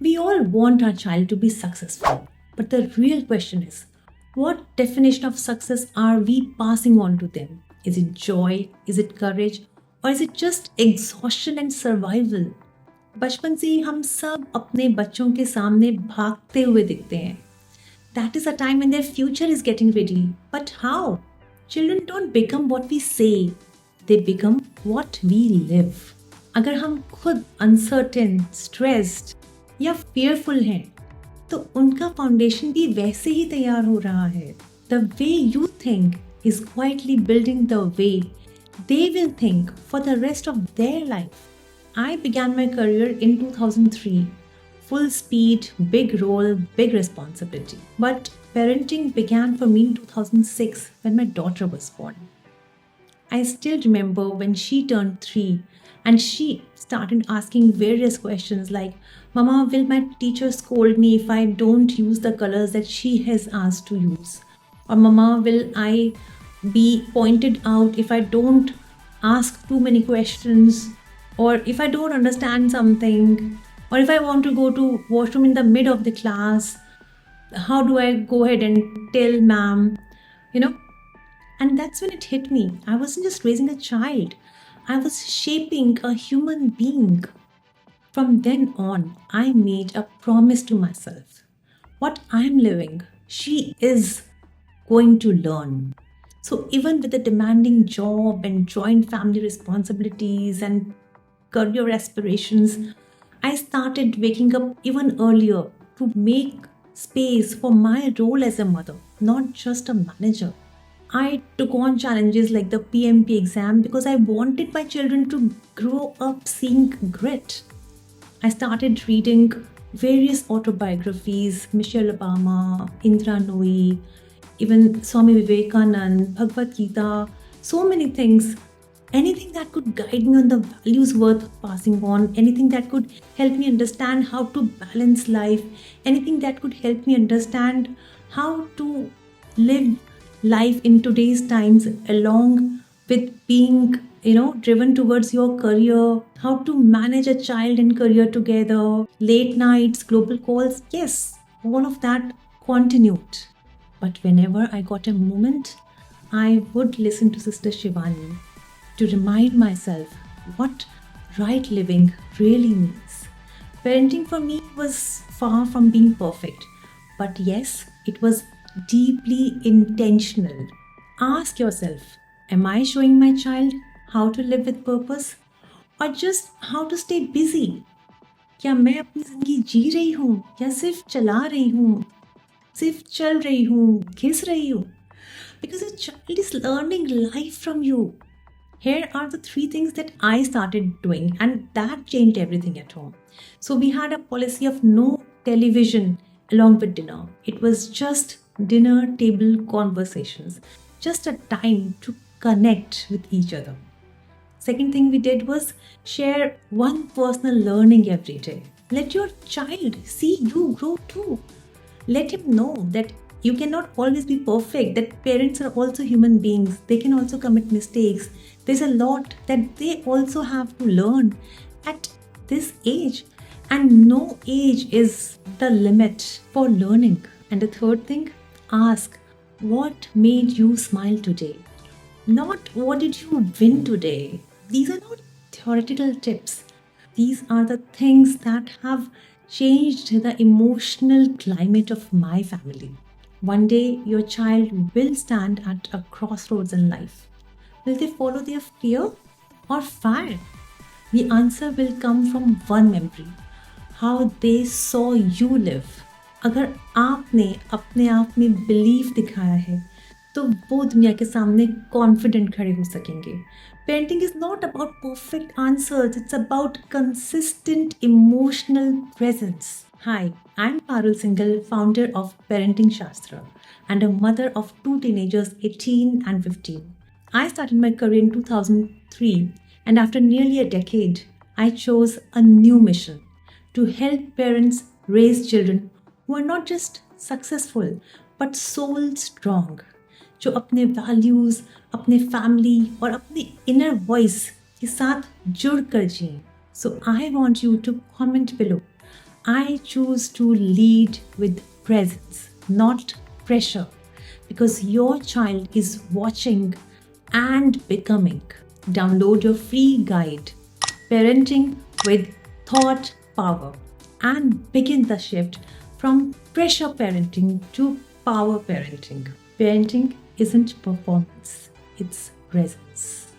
We all want our child to be successful, but the real question is what definition of success are we passing on to them? Is it joy? Is it courage? Or is it just exhaustion and survival? बचपन से ही हम सब अपने बच्चों के सामने भागते हुए दिखते हैं. That is a time when their future is getting ready. But how? Children don't become what we say, they become what we live. अगर हम खुद uncertain, stressed या fearful हैं, तो उनका फाउंडेशन भी वैसे ही तैयार हो रहा है. The way you think is quietly building the way they will think for the rest of their life. I began my career in 2003. Full speed, big role, big responsibility. But parenting began for me in 2006 when my daughter was born. I still remember when she turned 3 and she started asking various questions like, Mama, will my teacher scold me if I don't use the colors that she has asked to use? Or Mama, will I be pointed out if I don't ask too many questions? Or if I don't understand something? Or if I want to go to washroom in the mid of the class, how do I go ahead and tell ma'am? And that's when it hit me. I wasn't just raising a child, I was shaping a human being. From then on, I made a promise to myself. What I'm living, she is going to learn. So even with a demanding job and joint family responsibilities and career aspirations, I started waking up even earlier to make space for my role as a mother, not just a manager. I took on challenges like the PMP exam because I wanted my children to grow up seeing grit. I started reading various autobiographies, Michelle Obama, Indra Nooyi, even Swami Vivekanand, Bhagavad Gita, so many things. Anything that could guide me on the values worth passing on, anything that could help me understand how to balance life, anything that could help me understand how to live life in today's times along with being driven towards your career, how to manage a child and career together, late nights, global calls. Yes, all of that continued. But whenever I got a moment, I would listen to Sister Shivani to remind myself what right living really means. Parenting for me was far from being perfect, but yes, it was deeply intentional. Ask yourself, am I showing my child how to live with purpose or just how to stay busy? क्या मैं अपनी जिंदगी जी रही हूँ या सिर्फ चला रही हूँ, सिर्फ चल रही हूँ, घिस रही हूँ? Because a child is learning life from you. Here are the 3 things that I started doing, and that changed everything at home. So we had a policy of no television along with dinner. It was just dinner table conversations, just a time to connect with each other. Second thing we did was share one personal learning every day. Let your child see you grow too. Let him know that you cannot always be perfect, that parents are also human beings. They can also commit mistakes. There's a lot that they also have to learn at this age. And no age is the limit for learning. And the third thing, ask, what made you smile today? Not what did you win today? These are not theoretical tips. These are the things that have changed the emotional climate of my family. One day, your child will stand at a crossroads in life. Will they follow their fear or fire? The answer will come from one memory, how they saw you live. अगर आपने अपने आप में belief दिखाया है, तो वो दुनिया के सामने कॉन्फिडेंट खड़े हो सकेंगे. Parenting is not about perfect answers, it's about consistent emotional presence. Hi, I'm Parul Singhal, founder of Parenting Shastra and a mother of 2 teenagers, 18 and 15. I started my career in 2003, and after nearly a decade, I chose a new mission to help parents raise children who are not just successful but soul strong, जो अपने values, अपने family और अपने inner voice के साथ जुड़ कर जिएं. So I want you to comment below. I choose to lead with presence, not pressure, because your child is watching and becoming. Download your free guide, Parenting with Thought Power, and begin the shift from pressure parenting to power parenting. Parenting isn't performance, it's presence.